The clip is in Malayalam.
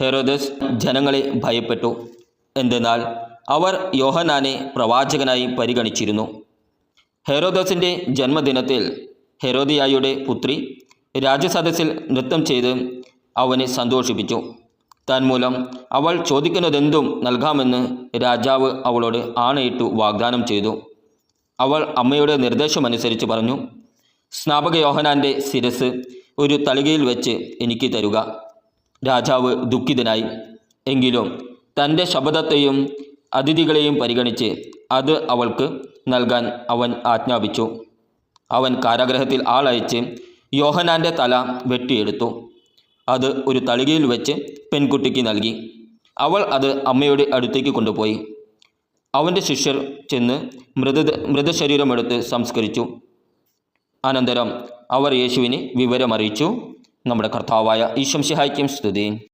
ഹെരോദസ് ജനങ്ങളെ ഭയപ്പെട്ടു. എന്തെന്നാൽ അവർ യോഹന്നാനെ പ്രവാചകനായി പരിഗണിച്ചിരുന്നു. ഹെരോദസിൻ്റെ ജന്മദിനത്തിൽ ഹെരോദിയായുടെ പുത്രി രാജസദസ്സിൽ നൃത്തം ചെയ്ത് അവനെ സന്തോഷിപ്പിച്ചു. തന്മൂലം അവൾ ചോദിക്കുന്നതെന്തും നൽകാമെന്ന് രാജാവ് അവളോട് ആണയിട്ടു വാഗ്ദാനം ചെയ്തു. അവൾ അമ്മയുടെ നിർദ്ദേശമനുസരിച്ച് പറഞ്ഞു, സ്നാപക യോഹന്നാൻ്റെ ശിരസ് ഒരു തളികയിൽ വെച്ച് എനിക്ക് തരുക. രാജാവ് ദുഃഖിതനായി. എങ്കിലും തൻ്റെ ശപഥത്തെയും അതിഥികളെയും പരിഗണിച്ച് അത് അവൾക്ക് നൽകാൻ അവൻ ആജ്ഞാപിച്ചു. അവൻ കാരാഗൃഹത്തിൽ ആളയച്ച് യോഹന്നാൻ്റെ തല വെട്ടിയെടുത്തു. അത് ഒരു തളികയിൽ വെച്ച് പെൺകുട്ടിക്ക് നൽകി. അവൾ അത് അമ്മയുടെ അടുത്തേക്ക് കൊണ്ടുപോയി. അവൻ്റെ ശിഷ്യർ ചെന്ന് മൃതശരീരമെടുത്ത് സംസ്കരിച്ചു. അനന്തരം അവർ യേശുവിനെ വിവരമറിയിച്ചു. നമ്മുടെ കർത്താവായ ഈശോ മിശിഹായ്ക്കും സ്തുതി.